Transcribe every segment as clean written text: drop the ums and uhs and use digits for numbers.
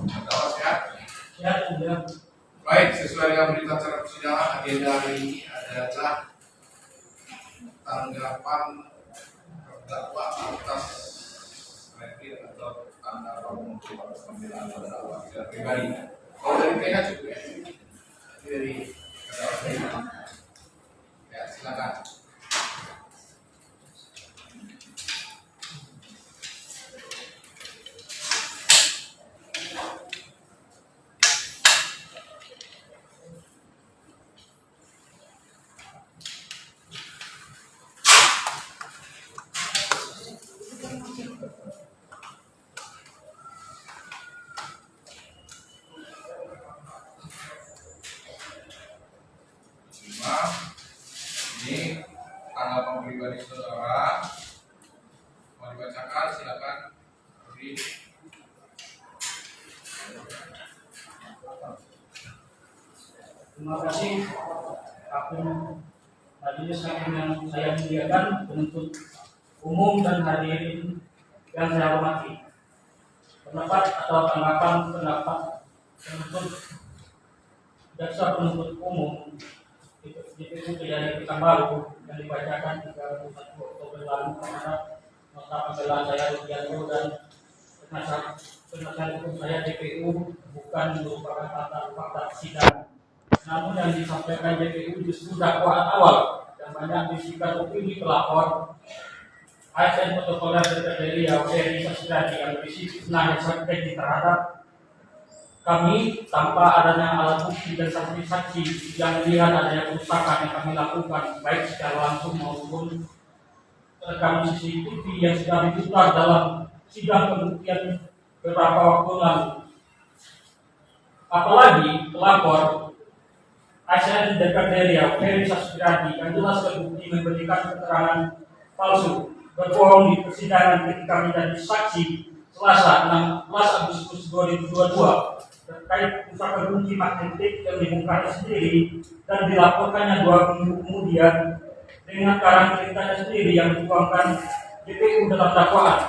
Bapak sehat? Ya, sudah. Baik, sesuai dengan berita acara persidangan, agenda hari ini adalah tanggapan terdakwa atas refil atau tanggapan untuk pembelaan terdakwa secara pribadi. Kalau dari PH cukup ya? Dari ya, silakan. Ini tanggapan pribadi saudara. Mau dibacakan, silakan. Terima kasih Hakim Majelis Hakim yang saya muliakan, penuntut umum dan hadirin yang saya hormati. Pendapat atau tanggapan pendapat penuntut jaksa penuntut umum DPU Kejari Pekanbaru yang dibacakan 31 Oktober lalu terhadap nota pembelaan saya Rudianto dan penasihat hukum saya DPU bukan merupakan fakta sidang. Namun yang disampaikan DPU justru dakwaan awal yang banyak bisikan opini pelapor ASN protokoler DPR Riau Ferry Sasdradi yang berisi fitnah yang sakit terhadap kami tanpa adanya alat bukti dan saksi-saksi yang melihat adanya kerusakan yang kami lakukan baik secara langsung maupun rekaman CCTV yang sudah diputar dalam sidang pembuktian beberapa waktu lalu. Apalagi pelapor ASN DPR Riau Ferry Sasdradi yang jelas terbukti memberikan keterangan palsu berbohong di persidangan ketika menjadi saksi Selasa 16 Agustus 2022 terkait kerusakan kunci magnetik yang dibongkarnya sendiri dan dilaporkannya 2 minggu kemudian dengan karang ceritanya sendiri yang dituangkan DPU dalam dakwaan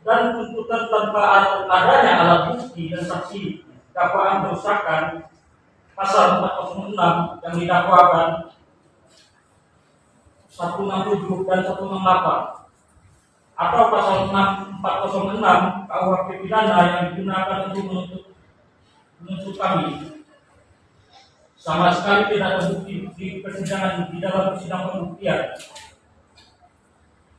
dan tuntutan tanpa adanya alat bukti dan saksi dakwaan kerusakan pasal 406 yang didakwakan 167 dan 168 atau pasal 406 KUHP pidana yang digunakan untuk menuntut kami sama sekali tidak terbukti di persidangan di dalam persidangan pembuktian.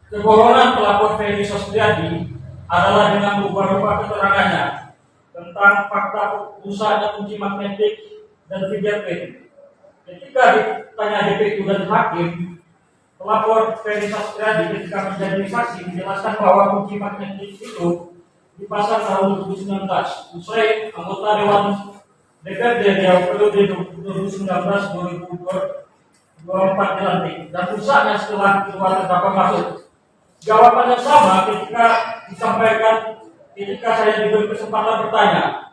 Kebohongan pelapor Ferry Sasdradi adalah dengan berubah-ubah keterangannya tentang fakta rusaknya kunci magnetik dan fingerprint. Ketika ditanya DPU dan hakim, pelapor Ferry Sasdradi ketika menjadi saksi menjelaskan bahwa kunci magnetik itu dipasang tahun 2019 usai anggota Dewan DPRD Riau periode 2019-2024 dilantik dan rusaknya setelah keluar terdakwa masuk. Jawaban yang sama ketika disampaikan ketika saya diberi kesempatan bertanya.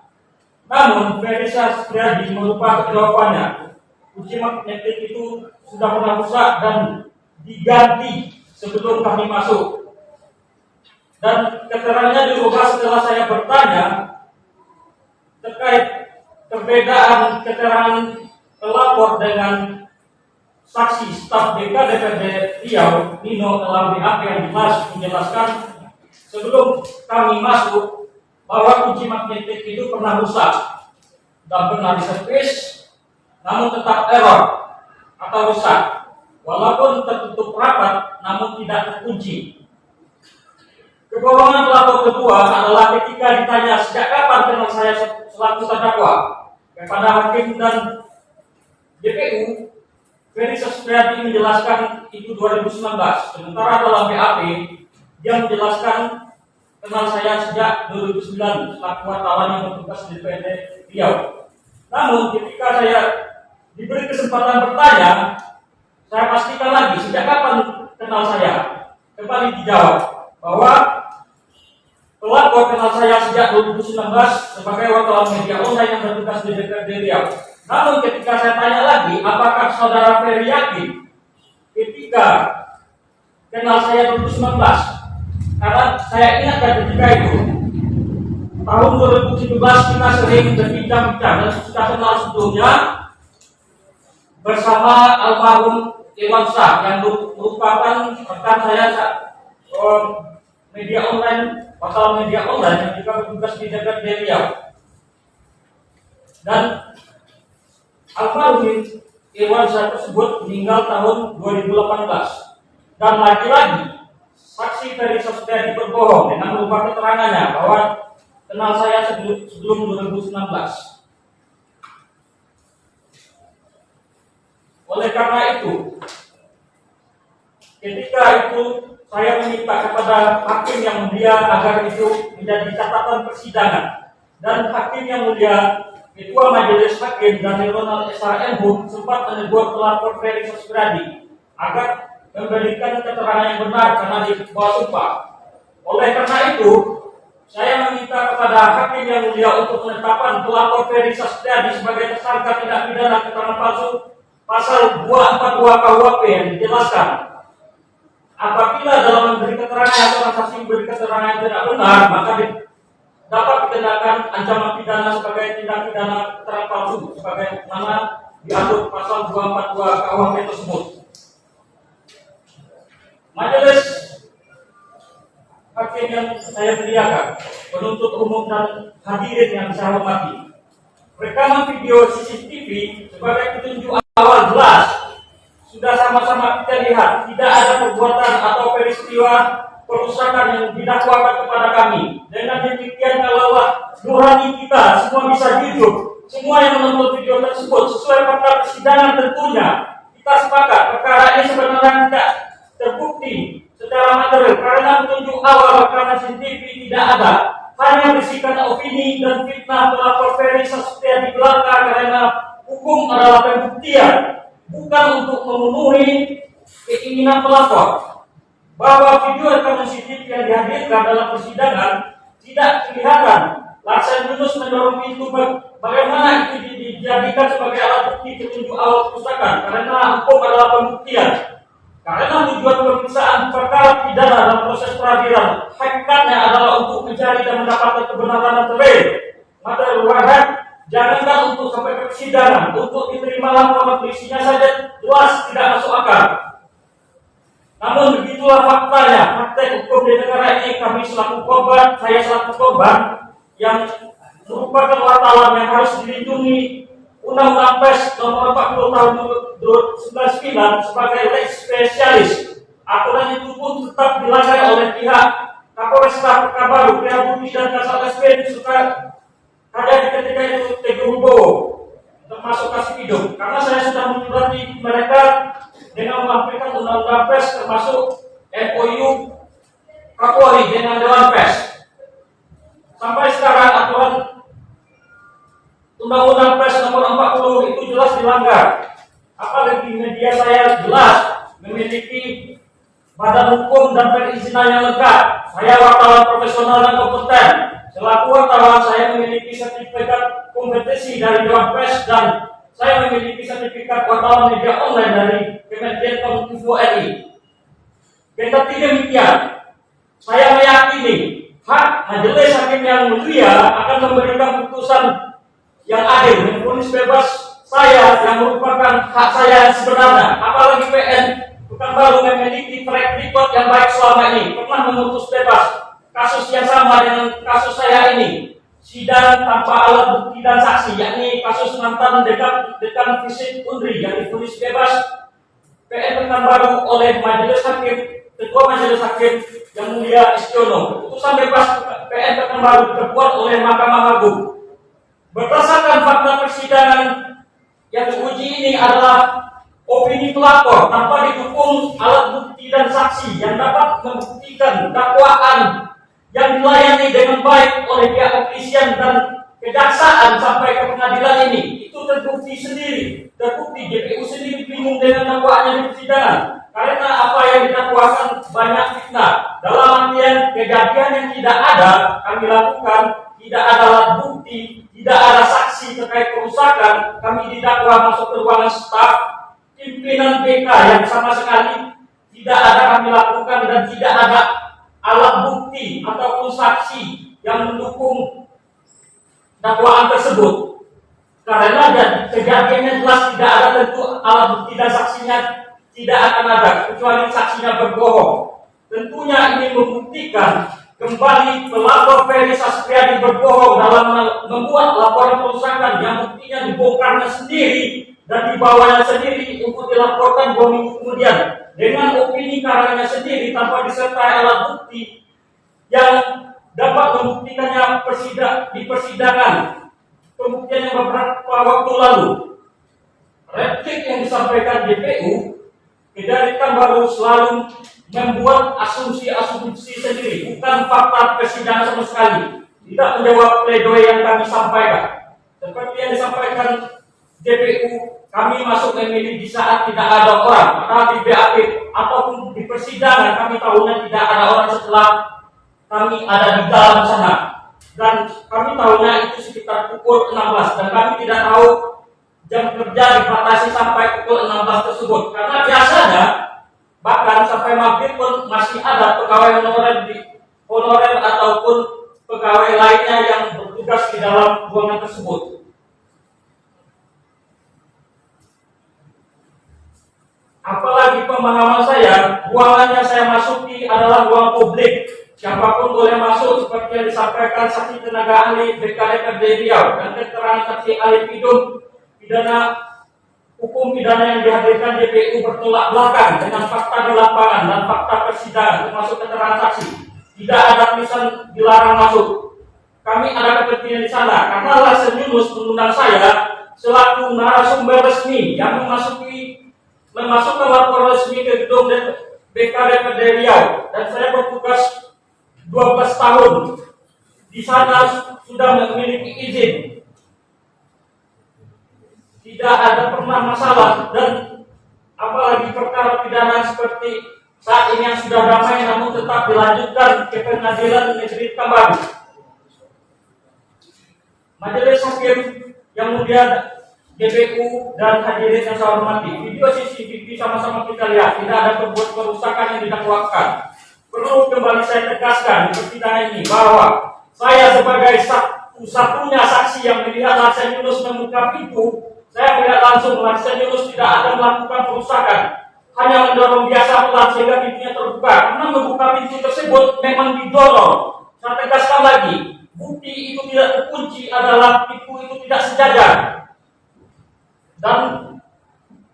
Namun Ferry Sasdradi merubah jawabannya. Kunci magnetik itu sudah pernah rusak dan diganti sebelum kami masuk. Dan keterangannya dirubah setelah saya bertanya terkait perbedaan keterangan pelapor dengan saksi staf BK DPRD Riau Nino dalam BAP yang jelas menjelaskan sebelum kami masuk bahwa kunci magnetik itu pernah rusak dan pernah diservis namun tetap error atau rusak walaupun tertutup rapat namun tidak terkunci. Kebohongan pelapor kedua adalah ketika ditanya sejak kapan kenal saya selaku terdakwa kepada hakim dan DPU, Ferry Sasdradi menjelaskan itu 2019. Sementara dalam BAP dia menjelaskan kenal saya sejak 2009 selaku wartawan yang bertugas di DPRD Riau. Namun ketika saya diberi kesempatan bertanya, saya pastikan lagi sejak kapan kenal saya. Kembali dijawab bahwa pelapor kenal saya sejak 2019 sebagai wartawan media online yang bertugas di DPRD Riau. Namun ketika saya tanya lagi, apakah saudara Ferry yakin ketika kenal saya 2019? Karena saya ingat ketika itu tahun 2017 kita sering berbincang-bincang dan sudah kenal sebelumnya bersama almarhum Iwan Shah yang merupakan rekan saya media online, wartawan media online yang juga bertugas di dekat Riau. Dan almarhum Iwan Shah tersebut meninggal tahun 2018. Dan lagi-lagi saksi Ferry Sastriadi berbohong dengan merubah keterangannya bahwa kenal saya sebelum 2019. Oleh karena itu, ketika itu saya meminta kepada hakim yang mulia agar itu menjadi catatan persidangan, dan hakim yang mulia Ketua Majelis Hakim Daniel Ronald S.H.M. sempat menegur pelapor Ferry Sastriadi agar memberikan keterangan yang benar karena di bawah sumpah. Oleh karena itu, saya meminta kepada hakim yang mulia untuk menetapkan pelapor Ferry Sastriadi sebagai tersangka tindak pidana keterangan palsu pasal 242 KUHP yang dijelaskan. Apabila dalam memberi keterangan atau saksi memberi keterangan yang tidak benar, maka dapat dikenakan ancaman pidana sebagai tindak pidana keterangan palsu sebagaimana diatur pasal 242 KUHP tersebut. Majelis hakim yang saya muliakan, penuntut umum dan hadirin yang saya hormati, rekaman video CCTV sebagai petunjuk awal jelas sudah sama-sama kita lihat tidak ada perbuatan atau peristiwa perusakan yang didakwakan kepada kami. Dengan demikian kalaulah nurani kita semua bisa jujur, semua yang menonton video tersebut sesuai fakta persidangan tentunya kita sepakat perkara ini sebenarnya tidak terbukti secara material karena petunjuk awal rekaman CCTV tidak ada, hanya bisikan opini dan fitnah pelapor Ferry Sastriadi belaka karena hukum adalah pembuktian, bukan untuk memenuhi keinginan pelapor. Bahwa video rekaman CCTV yang dihadirkan dalam persidangan tidak kelihatan. Laksan Yunus mendorong pintu bagaimana itu dijadikan sebagai alat bukti petunjuk awal kerusakan karena hukum adalah pembuktian. Karena tujuan pemeriksaan perkara pidana dalam proses peradilan hakikatnya adalah untuk mencari dan mendapatkan kebenaran dan real. Materi wahid jangankan untuk sampai ke persidangan, untuk diterima laporan berisinya saja jelas tidak masuk akal. Namun begitulah faktanya, praktek hukum di negara ini kami selaku korban, saya selaku korban yang merupakan wartawan yang harus dilindungi Undang-Undang Pers Nomor 40 Tahun 1999 sebagai lex spesialis. Aturan itu pun tetap dilanggar oleh pihak Kapolresta Pekanbaru, pihak Budi dan Kasat SP serta ada di ketika itu Teguh termasuk Kasih Hidung. Karena saya sudah menyurati mereka dengan melampirkan Undang-Undang Pers termasuk MOU Kapolri dengan Dewan Pers. Sampai sekarang aturan Undang-Undang Pers Nomor 40 itu jelas dilanggar. Apalagi media saya jelas memiliki badan hukum dan perizinan yang lengkap. Saya wartawan profesional dan kompeten. Selaku wartawan saya memiliki sertifikat kompetensi dari Dewan Pers dan saya memiliki sertifikat wartawan media online dari Kementerian Kominfo RI. Kendati demikian, saya meyakini hak majelis hakim yang mulia akan memberikan putusan yang adil memvonis bebas saya yang merupakan hak saya yang sebenarnya. Apalagi PN Pekanbaru memiliki track record yang baik selama ini, pernah memutus bebas kasus yang sama dengan kasus saya ini, sidang tanpa alat bukti dan saksi, yakni kasus mantan dekan Fisip Undri yang divonis bebas PN Pekanbaru oleh Majelis Hakim, Ketua Majelis Hakim yang mulia Istiono. Putusan bebas PN Pekanbaru dibuat oleh Mahkamah Agung. Berdasarkan fakta persidangan yang diuji ini adalah opini pelapor tanpa didukung alat bukti dan saksi yang dapat membuktikan dakwaan yang dilayani dengan baik oleh pihak kepolisian dan kejaksaan sampai ke pengadilan ini. Itu terbukti sendiri, terbukti JPU sendiri bingung dengan dakwaannya di persidangan karena apa yang didakwakan banyak fitnah. Dalam artian kejadian yang tidak ada kami lakukan, tidak ada alat bukti, tidak ada saksi terkait kerusakan, kami didakwa masuk ke ruangan staf pimpinan BK yang sama sekali tidak ada kami lakukan dan tidak ada alat bukti ataupun saksi yang mendukung dakwaan tersebut. Karena kejadiannya jelas tidak ada, tentu alat bukti dan saksinya tidak akan ada kecuali saksinya berbohong. Tentunya ini membuktikan kembali pelapor Ferry Sastriadi berbohong dalam membuat laporan perusakan yang buktinya dibongkarnya sendiri dan dibawanya sendiri untuk dilaporkan 2 minggu kemudian dengan opini karangannya sendiri tanpa disertai alat bukti yang dapat membuktikannya di persidangan. Pembuktian yang beberapa waktu lalu, replik yang disampaikan DPU tidak baru selalu membuat asumsi-asumsi sendiri, bukan fakta persidangan sama sekali. Tidak menjawab pledoi yang kami sampaikan. Seperti yang disampaikan DPU, kami masuk memilih di saat tidak ada orang, padahal di BAP ataupun di persidangan kami tahunya tidak ada orang setelah kami ada di dalam sana. Dan kami tahunya itu sekitar pukul 16 dan kami tidak tahu jam kerja dibatasi sampai pukul 16 tersebut. Karena biasanya bahkan sampai maghrib pun masih ada pegawai honorer ataupun pegawai lainnya yang bertugas di dalam ruangan tersebut. Apalagi pemahaman saya, ruangan yang saya masuki adalah ruang publik. Siapapun boleh masuk seperti yang disampaikan saksi tenaga ahli BKD Riau dan keterangan saksi ahli hukum pidana yang dihadirkan DPU bertolak belakang dengan fakta di lapangan dan fakta persidangan termasuk keterangan saksi. Tidak ada tulisan dilarang masuk. Kami ada kepentingan di sana karena Lasen Yunus mengundang saya selaku narasumber resmi yang memasukkan laporan resmi ke gedung BKD Riau dan saya bertugas 12 tahun di sana sudah memiliki izin, tidak ada pernah masalah, dan apalagi perkara pidana seperti saat ini yang sudah damai namun tetap dilanjutkan ke pengadilan negeri Pekanbaru. Majelis Hakim yang mulia, DPU dan hadirin yang saya hormati, video CCTV sama-sama kita lihat tidak ada berbuat kerusakan yang didakwakan. Perlu kembali saya tegaskan di persidangan ini bahwa saya sebagai satu-satunya saksi yang melihat Lasen Yunus membuka pintu, saya melihat langsung Lasen Yunus tidak ada melakukan perusakan, hanya mendorong biasa pelan sehingga pintunya terbuka. Karena membuka pintu tersebut memang didorong. Saya tegaskan lagi, bukti itu tidak terkunci adalah pintu itu tidak sejajar. Dan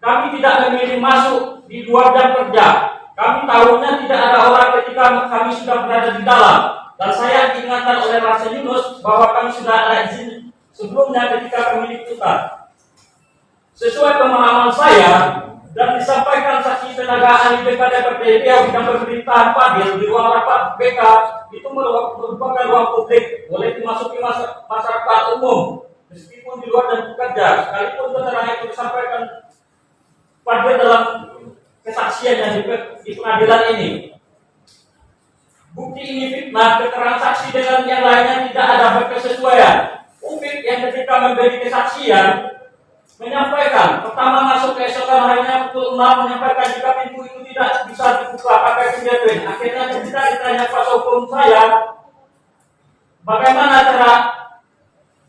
kami tidak memilih masuk di luar jam kerja. Kami tahunya tidak ada orang ketika kami sudah berada di dalam. Dan saya diingatkan oleh Lasen Yunus bahwa kami sudah ada izin sebelumnya ketika kami diputar. Sesuai pemahaman saya dan disampaikan saksi tenaga ahli BKD Riau yang pemerintahan Fadil di ruang rapat BK itu merupakan ruang publik, boleh dimasuki masyarakat umum meskipun di luar jam kerja. Sekalipun keterangan itu disampaikan Fadil dalam kesaksian di pengadilan ini. Bukti ini fitnah, keterangan saksi dengan yang lainnya tidak ada berkesesuaian. Upik yang ketika memberi kesaksian menyampaikan pertama masuk keesokan harinya pukul 6 menyampaikan jika pintu itu tidak bisa dibuka pakai fingerprint. Akhirnya ketika ditanya kuasa hukum saya bagaimana cara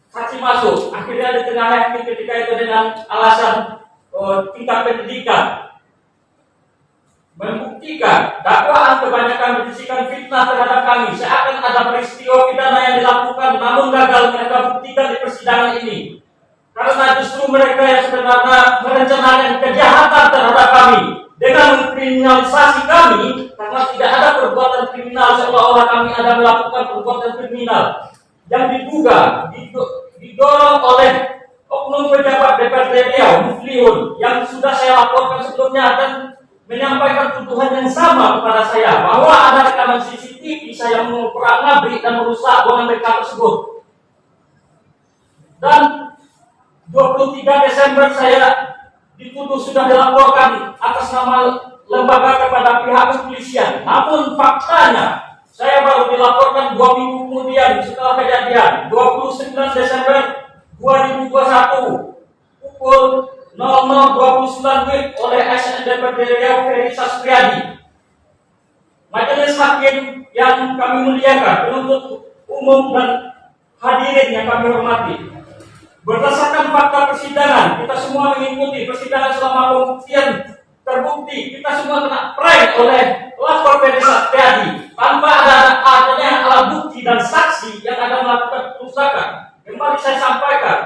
saksi masuk, akhirnya ditengahi ketika itu dengan alasan tingkat pendidikan. Membuktikan dakwaan kebanyakan berisikan fitnah terhadap kami seakan ada peristiwa pidana yang dilakukan namun gagal mereka buktikan di persidangan ini. Karena justru mereka yang sebenarnya merencanakan kejahatan terhadap kami dengan mengkriminalisasi kami karena tidak ada perbuatan kriminal seolah-olah kami ada melakukan perbuatan kriminal yang diduga didorong oleh oknum pejabat DPRD Riau Muflihun yang sudah saya laporkan sebelumnya dan menyampaikan tuduhan yang sama kepada saya bahwa ada rekaman CCTV saya mengumpulkan nabrik dan merusak ruangan mereka tersebut. Dan 23 Desember saya dituduh sudah dilaporkan atas nama lembaga kepada pihak kepolisian. Namun faktanya saya baru dilaporkan 2 minggu kemudian setelah kejadian 29 Desember 2021 pukul 00.29 oleh ASN DPRD Riau Ferry Sastriadi. Majelis Hakim yang kami muliakan, penuntut umum dan hadirin yang kami hormati, berdasarkan fakta persidangan, kita semua mengikuti persidangan selama pembuktian terbukti, kita semua kena prank oleh lapor Ferry Satriadi tanpa adanya alat bukti dan saksi yang ada melakukan perusakan. Kembali saya sampaikan,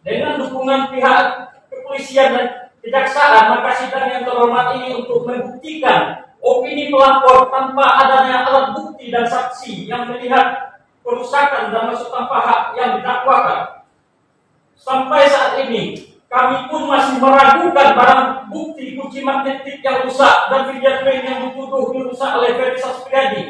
dengan dukungan pihak kepolisian dan kejaksaan, maka sidang yang terhormat ini untuk membuktikan opini pelapor tanpa adanya alat bukti dan saksi yang melihat perusakan dan masuk tanpa hak yang didakwakan. Sampai saat ini, kami pun masih meragukan barang bukti kunci magnetik yang rusak dan fingerprint yang dituduh dirusak oleh Ferry Satriadi.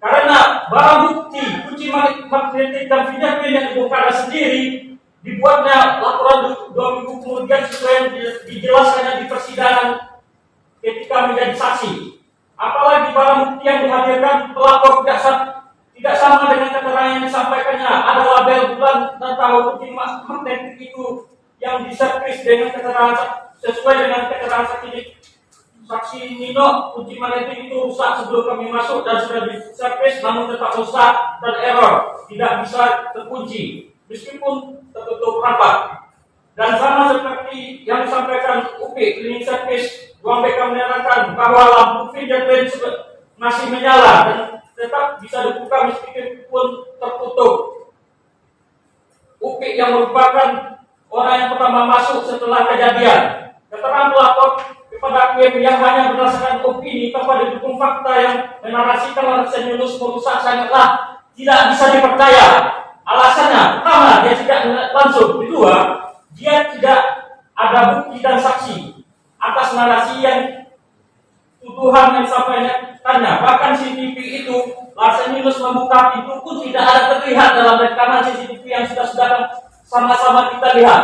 Karena barang bukti kunci magnetik dan fingerprint yang dibongkar sendiri dibuatnya laporan 2 minggu kemudian sesuai yang dijelaskannya di persidangan ketika menjadi saksi. Apalagi barang bukti yang dihadirkan pelapor tidak sama dengan keterangan yang disampaikannya. Ada label bulan dan tahun kunci magnetik itu yang diservis dengan keterangan sesuai dengan keterangan saksi Nino. Kunci magnetik itu rusak sebelum kami masuk dan sudah diservis namun tetap rusak dan error, tidak bisa terkunci meskipun tertutup rapat. Dan sama seperti yang disampaikan UP cleaning service, ruang BK menyatakan bahwa lampu fingerprint masih menyala dan tetap bisa dibuka meskipun tertutup. UP yang merupakan orang yang pertama masuk setelah kejadian, keterangan pelapor kepada KM yang hanya berdasarkan opini tanpa didukung fakta yang menarasikan Larsen Yunus merusak sangatlah tidak bisa dipercaya. Alasannya, pertama, dia tidak langsung. Kedua, dia tidak ada bukti dan saksi atas narasi yang tuduhan yang disampaikannya. Bahkan CCTV itu, Larsen Yunus membuka pintu pun tidak ada terlihat dalam rekaman CCTV yang sudah sama-sama kita lihat.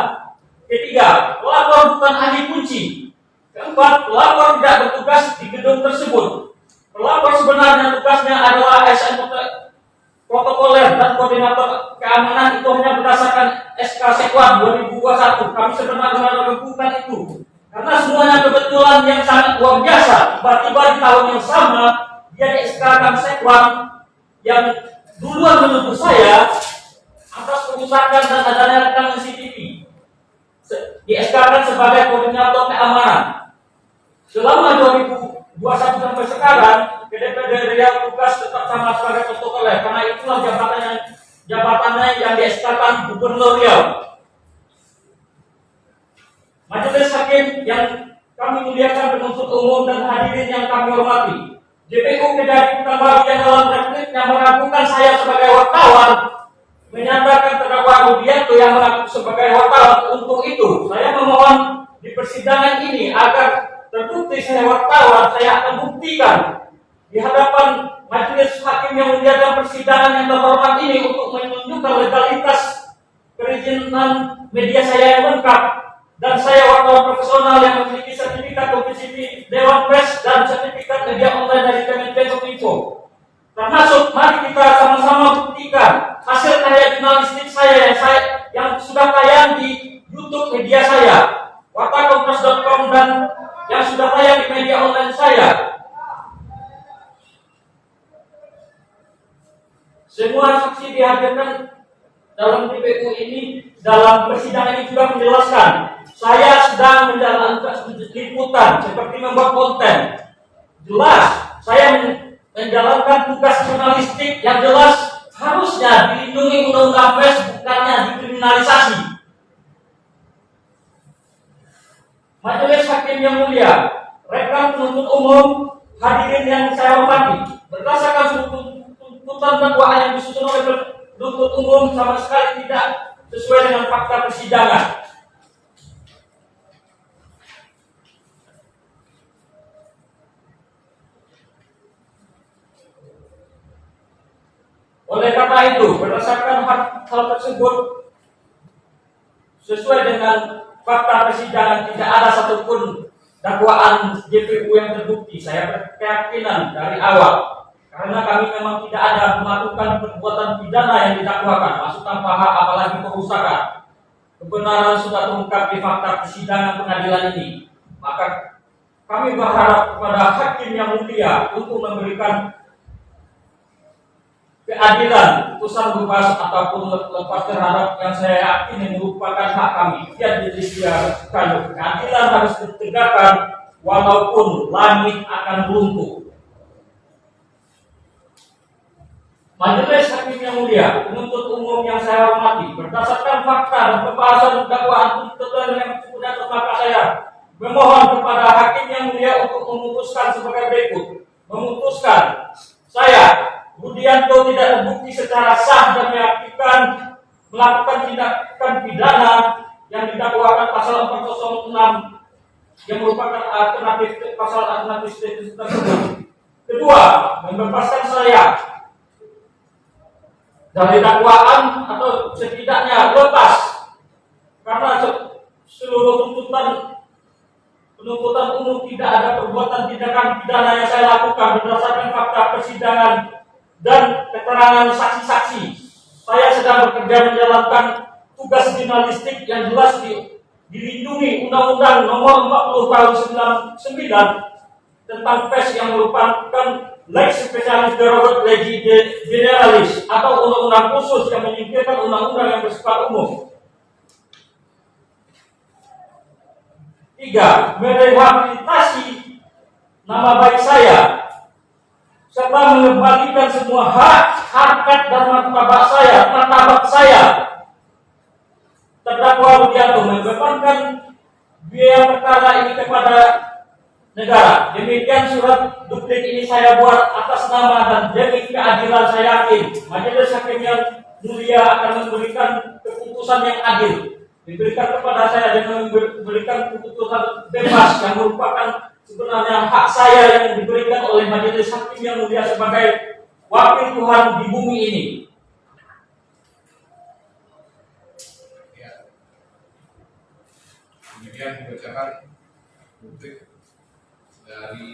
Ketiga, pelapor bukan ahli kunci. Keempat, pelapor tidak bertugas di gedung tersebut. Pelapor sebenarnya tugasnya adalah ASN protokoler dan koordinator keamanan, itu hanya berdasarkan SK Sekwan 2021. Kami sebenarnya melakukan itu karena semuanya kebetulan yang sangat luar biasa. Tiba-tiba di tahun yang sama dia di SK Sekwan yang duluan menuduh saya atas kerusakan dan adanya rekaman CCTV di SK sebagai koordinator keamanan. Selama 2021 sampai sekarang, PDPD Riau tugas tetap sama sebagai protokoler, karena itulah jabatannya yang di-SK-kan Gubernur Riau. Majelis Hakim yang kami muliakan, penuntut umum dan hadirin yang kami hormati, JPU Kedari Pekanbaru yang dalam repliknya meragukan saya sebagai wartawan, menyatakan terdakwa Rudianto yang mengaku sebagai wartawan. Untuk itu, saya memohon di persidangan ini agar terbukti saya wartawan, saya akan buktikan di hadapan majelis hakim yang menyediakan persidangan yang terhormat ini untuk menunjukkan legalitas perizinan media saya yang lengkap dan saya wartawan profesional yang memiliki sertifikat kompetensi Dewan Pers dan sertifikat media online dari Kemenkominfo. Termasuk, mari kita sama-sama buktikan hasil karya jurnalistik saya yang sudah tayang di YouTube media saya, wartakompres.com, dan yang sudah tayang di media online saya. Semua saksi dihadirkan dalam TPU ini, dalam persidangan ini juga menjelaskan saya sedang menjalankan liputan seperti membuat konten. Jelas saya menjalankan tugas jurnalistik yang jelas harusnya dilindungi undang-undang pers, bukannya dikriminalisasi. Majelis Hakim yang mulia, rekan penuntut umum, hadirin yang saya hormati, berdasarkan tuntutan dakwaan yang disusun oleh penuntut umum sama sekali tidak sesuai dengan fakta persidangan. Oleh karena itu, berdasarkan hal tersebut, sesuai dengan fakta persidangan, tidak ada satupun dakwaan JPU yang terbukti. Saya berkeyakinan dari awal, karena kami memang tidak ada melakukan perbuatan pidana yang didakwakan, masuk tanpa hak, apalagi perusakan. Kebenaran sudah terungkap di fakta persidangan pengadilan ini. Maka kami berharap kepada hakim yang mulia untuk memberikan keadilan, putusan bebas ataupun lepas terhadap yang saya yakini merupakan hak kami. Dia disiarkan, keadilan harus ditegakkan walaupun langit akan runtuh. Majelis Hakim yang mulia, penuntut umum yang saya hormati, berdasarkan fakta dan pembahasan dakwaan tuntutan yang cukup di atas maka saya memohon kepada Hakim yang mulia untuk memutuskan sebagai berikut. Memutuskan saya Budianto tidak terbukti secara sah dan meyakinkan melakukan tindakan pidana yang didakwakan pasal 406 yang merupakan alternatif pasal alternatif tersebut. Kedua, membebaskan saya dari dakwaan atau setidaknya lepas karena seluruh penuntutan umum tidak ada perbuatan tindakan pidana yang saya lakukan berdasarkan fakta persidangan dan keterangan saksi-saksi. Saya sedang bekerja menjalankan tugas jurnalistik yang jelas dilindungi Undang-Undang Nomor 40 Tahun 99 tentang pers yang merupakan lex specialis derogat legi generalis atau undang-undang khusus yang menyingkirkan undang-undang yang bersifat umum. 3. Merehabilitasi nama baik saya serta mengembalikan semua hak, harkat dan martabat saya. Terdakwa Budianto membebankan biaya perkara ini kepada negara. Demikian surat duplik ini saya buat atas nama dan demi keadilan saya yakin Majelis Hakim yang mulia akan memberikan keputusan yang adil, diberikan kepada saya dengan memberikan keputusan bebas yang merupakan sebenarnya hak saya yang diberikan oleh Majelis Hakim yang mulia sebagai wakil Tuhan di bumi ini. Ya. Kemudian dibacakan duplik dari